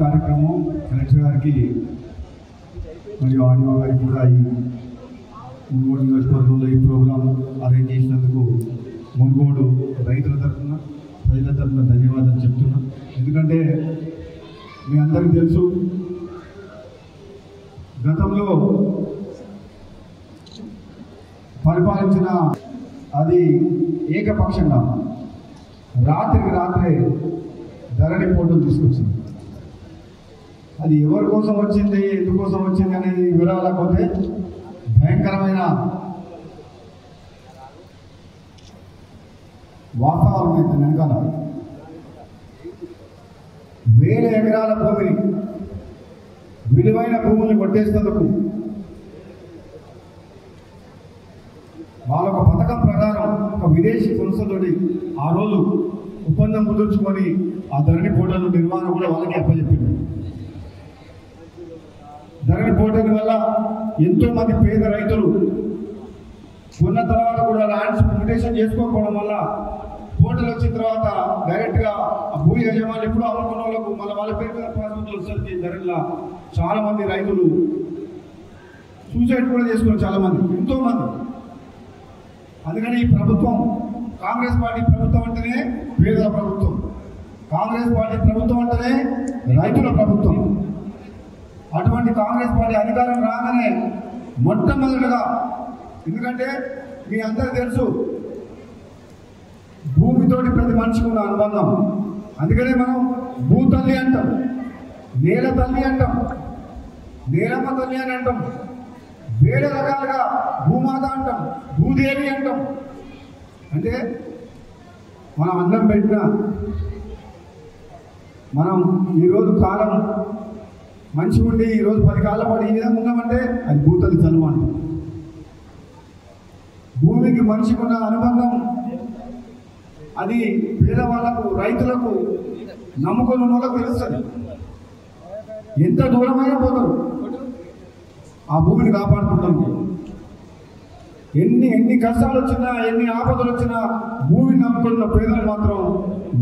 కార్యక్రమం కలెక్టర్ గారికి మరియు ఆడియో గారికి కూడా ఈ మునుగోడు నియోజకవర్గంలో ఈ ప్రోగ్రాం అరేంజ్ చేసినందుకు మునుగోడు రైతుల తరఫున ప్రజల తరఫున ధన్యవాదాలు చెప్తున్నా. ఎందుకంటే మీ అందరికీ తెలుసు, గతంలో పరిపాలించిన అది ఏకపక్షంగా రాత్రికి రాత్రే ధరణి పోర్టల్ తీసుకొచ్చింది. అది ఎవరి కోసం వచ్చింది, ఎందుకోసం వచ్చింది అనేది వివరాలకు పోతే భయంకరమైన వాస్తవాలు ఉన్నాయి. వెనకాల వేల ఎకరాల భూమిని, విలువైన భూముల్ని కొట్టేసేందుకు వాళ్ళొక పథకం ప్రకారం ఒక విదేశీ సంస్థతోటి ఆ రోజు ఒప్పందం కుదుర్చుకొని ఆ ధరణి పోర్టల్ నిర్మాణం కూడా వాళ్ళకి అప్పచెప్పింది. ధరణి పోర్టల్ వల్ల ఎంతో మంది పేద రైతులు ఉన్న తర్వాత కూడా ల్యాండ్స్ మ్యూటేషన్ చేసుకోకపోవడం వల్ల పోర్టల్ వచ్చిన తర్వాత డైరెక్ట్గా ఆ భూ యజమానులు ఎప్పుడూ అమ్ముకున్న వాళ్ళకు మళ్ళీ వాళ్ళ పేరు మీద పాస్బుక్లు వచ్చేసరికి ధరలో చాలా మంది రైతులు సూసైడ్ కూడా చేసుకున్నారు, చాలా మంది, ఎంతో మంది. అందుకని ఈ ప్రభుత్వం, కాంగ్రెస్ పార్టీ ప్రభుత్వం అంటేనే పేదల ప్రభుత్వం, కాంగ్రెస్ పార్టీ ప్రభుత్వం అంటేనే రైతుల ప్రభుత్వం. అటువంటి కాంగ్రెస్ పార్టీ అధికారం రాగానే మొట్టమొదటిగా, ఎందుకంటే మీ అందరికీ తెలుసు భూమితోటి ప్రతి మనిషికి ఉన్న అనుబంధం, అందుకనే మనం భూతల్లి అంటాం, నేల తల్లి అంటాం, నేలమ్మ తల్లి అని అంటాం, వేరే రకాలుగా భూమాత అంటాం, భూదేవి అంటాం. అంటే మనం అన్నం పెట్టిన మనం ఈరోజు కాలం మంచిగా ఉండి ఈరోజు 10 కాళ్ళ పాటు ఈ విధంగా ఉన్నామంటే అది భూతల్లి చదువు అంటాం. భూమికి మనిషికి ఉన్న అనుబంధం అది పేదవాళ్లకు, రైతులకు, నమ్ముకున్న వాళ్ళకు తెలుస్తుంది. ఎంత దూరమైనా పోతారు ఆ భూమిని కాపాడుకుంటాం. ఎన్ని కష్టాలు వచ్చినా, ఎన్ని ఆపదలు వచ్చినా భూమిని నమ్ముకున్న పేదలు మాత్రం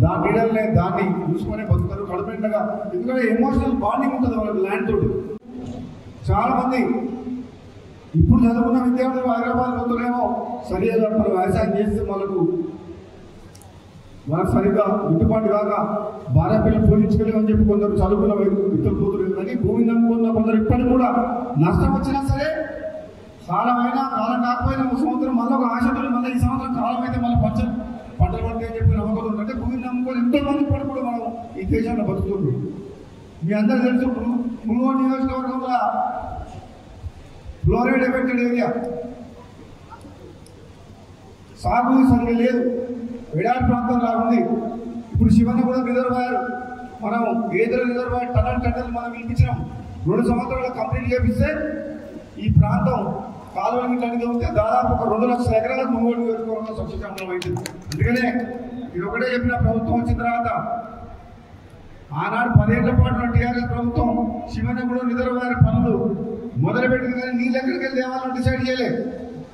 దాని నీడలనే దాన్ని చూసుకొని బతుకుతారు కడుపెండగా. ఎందుకంటే ఎమోషనల్ బాండింగ్ ఉంటుంది వాళ్ళకి ల్యాండ్ తోటి. చాలా మంది ఇప్పుడు చదువుకున్న విద్యార్థులు హైదరాబాద్ పోతున్నామో సరిగా మనం వ్యవసాయం చేస్తే మనకు సరిగ్గా గిట్టుబాటు కాక భార్య పిల్లలు పోషించుకోలేమని చెప్పి కొందరు చదువుకున్న వ్యక్తులు పోతున్నారు. కానీ భూమిని నమ్ముకున్న కొందరు ఇప్పటికి కూడా నష్టం వచ్చినా సరే కాలం అయినా కాలం కాకపోయినా ఒక సంవత్సరం మళ్ళీ ఒక ఆశతో మళ్ళీ ఈ సంవత్సరం కాలం అయితే మళ్ళీ పంటలు పడితే అని చెప్పి నమ్మకం అంటే భూమిని నమ్ముకొని ఎంతో మంది ఇప్పటికి కూడా మనం ఈ దేశంలో బతుకుతున్నారు. మీ అందరూ తెలుసు, మునుగోడు నియోజకవర్గంలో ఫ్లోరైడ్ ఎఫెక్టెడ్ ఏరియా, సాగు సరిగ్గా లేదు, ఎడారి ప్రాంతంలా ఉంది. ఇప్పుడు శివన్న కూడా రిజర్వాయర్, మనం ఏదో రిజర్వాయర్ టన్నల్ మనం పిలిపించినాం. 2 సంవత్సరాలు కంప్లీట్ చేపిస్తే ఈ ప్రాంతం కాలువలకి తల్లిగా ఉంటే దాదాపు ఒక 2 లక్షల ఎకరాలకు మునుగోడు నియోజకవర్గంలో సస్యశ్యామలం అయింది. అందుకనే ఇది ఒకటే చెప్పిన, ప్రభుత్వం వచ్చిన తర్వాత ఆనాడు 10 ఏళ్ల పాటు టీఆర్ఎస్ ప్రభుత్వం శివనగూడ రిజర్వాయర్ పనులు మొదలుపెట్టింది, కానీ నీళ్ళు ఎక్కడికి వెళ్ళి తేవాలని డిసైడ్ చేయలేదు.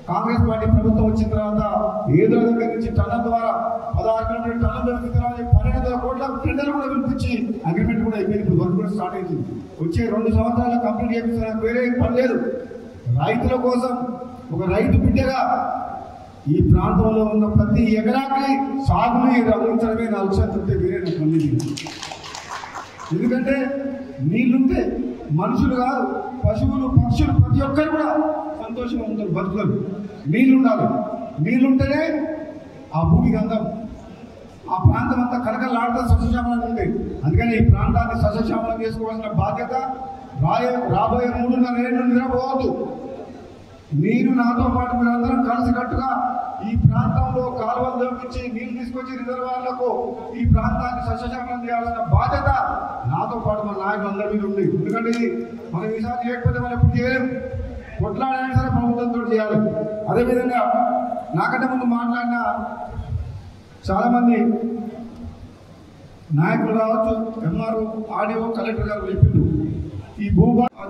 కాంగ్రెస్ పార్టీ ప్రభుత్వం వచ్చిన తర్వాత ఏదో దగ్గర నుంచి టన్నల్ ద్వారా 16 కిలోమీటర్ టన్నల్ దొరికిన తర్వాత 12,000 కోట్ల టెండర్లు కూడా పిలిపించి అగ్రిమెంట్ కూడా అయిపోయింది. ఇప్పుడు వర్క్ కూడా స్టార్ట్ అయింది. వచ్చే 2 సంవత్సరాలు కంప్లీట్ చేయించడానికి వేరే పని లేదు. రైతుల కోసం ఒక రైతు బిడ్డగా ఈ ప్రాంతంలో ఉన్న ప్రతి ఎకరాకి సాగునీరు అందించడమే నా లక్ష్యం తప్పితే వేరే నాకు పని లేదు. ఎందుకంటే నీళ్లుంటే మనుషులు కాదు, పశువులు, పక్షులు ప్రతి ఒక్కరు కూడా సంతోషంగా ఉంటారు, బతుకులు. నీళ్లు ఉండాలి, నీళ్లుంటేనే ఆ భూమికి అందం, ఆ ప్రాంతం అంతా కరకలాడుతూ సస్యశ్యామలంగా ఉంది. అందుకని ఈ ప్రాంతాన్ని సస్యశ్యామలం చేసుకోవాల్సిన బాధ్యత రాబోయే 3.5 ఏళ్ళు నిద్రపోవద్దు. మీరు నాతో పాటు మీరు అందరం కలిసికట్టుగా ఈ ప్రాంతంలో కాలువలు దొరికించి నీళ్లు తీసుకొచ్చి రిజర్వాయర్లకు ఈ ప్రాంతాన్ని సస్యశ్యామలం చేయాల్సిన బాధ్యత నాతో పాటు మన నాయకులందరి మీద ఉంది. ఎందుకంటే ఇది మనం ఈసారి చేయకపోతే మనం ఎప్పుడు చేయలేము. కొట్లాడైనా సరే ప్రభుత్వంతో చేయాలి. అదేవిధంగా నాకంటే ముందు మాట్లాడిన చాలామంది నాయకులు కావచ్చు, ఎంఆర్ఓ, ఆర్డీఓ, కలెక్టర్ గారు చెప్పిండు ఈ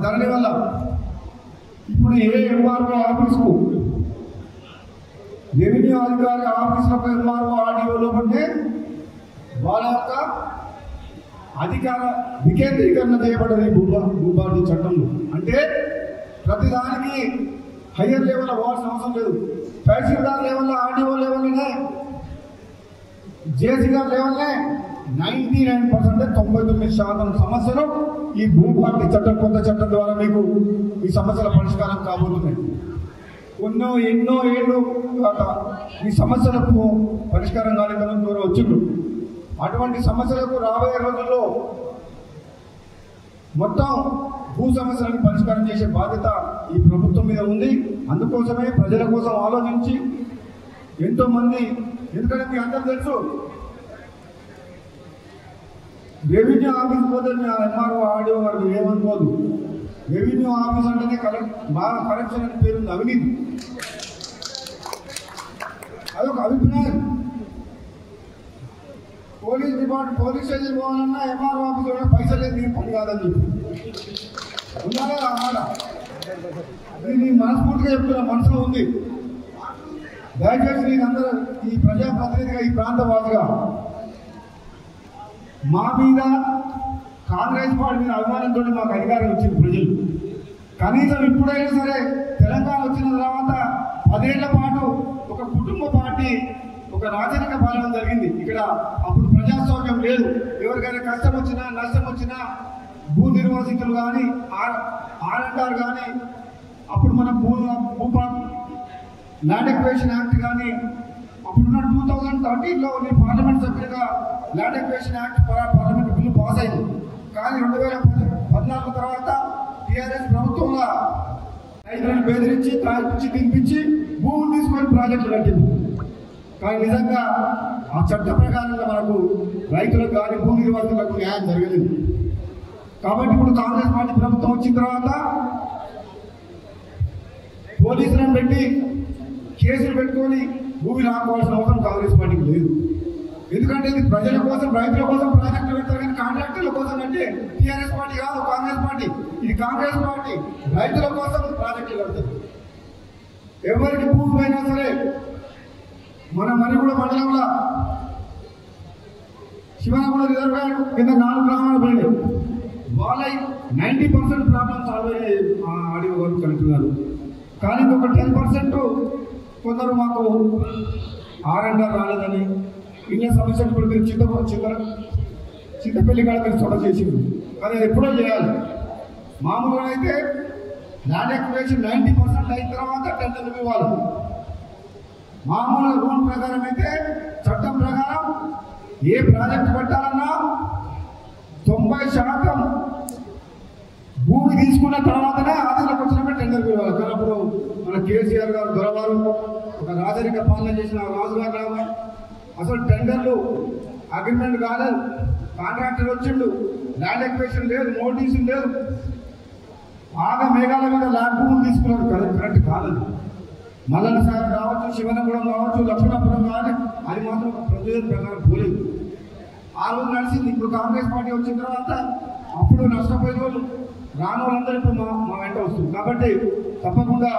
ధరణి వల్ల ఇప్పుడు ఏ ఎంఆర్ఓ ఆఫీస్కు, రెవెన్యూ అధికారి ఆఫీసులకు ఎంఆర్ఓ, ఆర్డీఓలో ఉంటే వాళ్ళ యొక్క అధికార వికేంద్రీకరణ చేయబడ్డది భూభారతి చట్టంలో. అంటే ప్రతిదానికి హయ్యర్ లెవెల్లో పోవాల్సిన అవసరం లేదు. తహసీల్దార్ లెవెల్లో, ఆర్డీఓ లెవెల్లోనే, జేసీ గారి లెవెల్నే 99% 99% సమస్యలు ఈ భూభారతి చట్టం, కొత్త చట్టం ద్వారా మీకు ఈ సమస్యల పరిష్కారం కాబోతున్నాయి. ఎన్నో ఏళ్ళు ఈ సమస్యలకు పరిష్కారం కాలేదని దూరం వచ్చిండ్రు. అటువంటి సమస్యలకు రాబోయే రోజుల్లో మొత్తం భూ సమస్యలను పరిష్కారం చేసే బాధ్యత ఈ ప్రభుత్వం మీద ఉంది. అందుకోసమే ప్రజల కోసం ఆలోచించి ఎంతోమంది, ఎందుకంటే మీ అందరూ తెలుసు, రెవెన్యూ ఆఫీస్ పోతే ఎంఆర్ఓ, ఆర్డీఓ వారు ఏమనుకోదు. రెవెన్యూ ఆఫీస్ అంటేనే బాగా కరప్షన్ అని పేరుంది, అవినీతి. అదొక అభిప్రాయం. పోలీస్ స్టేషన్ పోవాలన్నా ఎంఆర్ఓ ఆఫీస్ పైసలు లేదు, నేను పని కాదని చెప్పి ఉండాలి. అది నేను మనస్ఫూర్తిగా చెప్తున్నా, మనసులో ఉంది. దయచేసి నేను అందరూ ఈ ప్రజాప్రతినిధిగా, ఈ ప్రాంతవాసిగా, మా మీద కాంగ్రెస్ పార్టీ మీద అభిమానంతో మాకు అధికారం వచ్చింది ప్రజలు. కనీసం ఇప్పుడైనా సరే తెలంగాణ వచ్చిన తర్వాత 10 ఏళ్ల పాటు ఒక కుటుంబ పార్టీ, ఒక రాజరిక పాలన జరిగింది ఇక్కడ. అప్పుడు ప్రజాస్వామ్యం లేదు. ఎవరికైనా కష్టం వచ్చినా, నష్టం వచ్చినా భూ నిర్వాసితులు కానీ, ఆర్ఎండ్ఆర్ కానీ, అప్పుడు మన ల్యాండ్ ఎక్వేషన్ యాక్ట్ కానీ, అప్పుడున్న 2013లో నేను పార్లమెంట్ సభ్యులుగా land equation act parliament bill pass అయింది. కానీ 2014 తర్వాత టీఆర్ఎస్ ప్రభుత్వంలో రైతులను బెదిరించి, తాగిపించి, తినిపించి భూములు తీసుకొని ప్రాజెక్టులు కట్టింది. కానీ నిజంగా ఆ చట్ట ప్రకారంగా మనకు రైతులకు కానీ, భూ నిర్వాసితులకు న్యాయం జరగలేదు. కాబట్టి ఇప్పుడు కాంగ్రెస్ పార్టీ ప్రభుత్వం వచ్చిన తర్వాత పోలీసులను పెట్టి కేసులు పెట్టుకొని భూమి లాక్కోవాల్సిన అవసరం కాంగ్రెస్ పార్టీకి లేదు. ఎందుకంటే ఇది ప్రజల కోసం, రైతుల కోసం ప్రాజెక్టులు పెడతారు. కానీ కాంట్రాక్టర్ల కోసం అంటే టీఆర్ఎస్ పార్టీ కాదు, కాంగ్రెస్ పార్టీ. ఇది కాంగ్రెస్ పార్టీ రైతుల కోసం ప్రాజెక్టులు పెడతారు. ఎవరికి భూమి అయినా సరే, మన మరిగూడ మండలంలో శివనగూడ రిజర్వాయర్ కింద 4 గ్రామాలు పోయినాయి. వాళ్ళ 90% ప్రాబ్లమ్ సాల్వ్ అయ్యే ఆడియో వరకు కలుపుతున్నారు. కానీ ఇంకొక 10% కొందరు మాకు ఆర్ఎండ్ఆర్ రాలేదని, ఇళ్ళ సమస్యలు ఇప్పుడు మీరు చింతపల్లి కాడ మీరు చొడ చేసింది. కానీ ఎప్పుడో చేయాలి. మామూలుగా అయితే ల్యాండ్ ఎక్విజిషన్ 90% అయిన తర్వాత టెండర్లు ఇవ్వాలి. మామూలు రూల్ ప్రకారం అయితే, చట్టం ప్రకారం ఏ ప్రాజెక్టు పెట్టాలన్నా 90% భూమి తీసుకున్న తర్వాతనే ఆధీనంలోకి వచ్చినప్పుడు టెండర్ ఇవ్వాలి. కానీ అప్పుడు మన కేసీఆర్ గారు దొరవారు, ఒక రాజరిక పాలన చేసిన రాజుగారు లాగా అసలు టెండర్లు అగ్రిమెంట్ కాలేదు. కాంట్రాక్టర్ వచ్చిండు, ల్యాండ్ ఎక్విజిషన్ లేదు, నోటీసులు లేదు. బాగా మేఘాల మీద ల్యాండ్ భూములు తీసుకున్నారు. కరెక్ట్ కాలేదు. మల్లన్న సాగర్ కావచ్చు, శివనగూడెం కావచ్చు, లక్ష్మణపురం కానీ, అది మాత్రం ఒక ప్రొసీజర్ ప్రకారం పోలేదు. ఆ రోజు నడిచింది. ఇప్పుడు కాంగ్రెస్ పార్టీ వచ్చిన తర్వాత అప్పుడు నష్టపోయిన వాళ్ళు, రాని వాళ్ళందరూ ఇప్పుడు మా వెంట వస్తుంది. కాబట్టి తప్పకుండా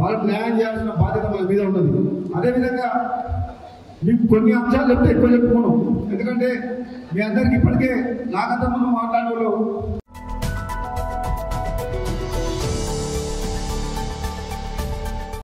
వాళ్ళకి న్యాయం చేయాల్సిన బాధ్యత మన మీద ఉన్నది. అదేవిధంగా మీకు కొన్ని అంశాలు చెప్తే ఎక్కువ చెప్పుకోను. ఎందుకంటే మీ అందరికీ ఇప్పటికే నాకంత ముందు మాట్లాడే వాళ్ళు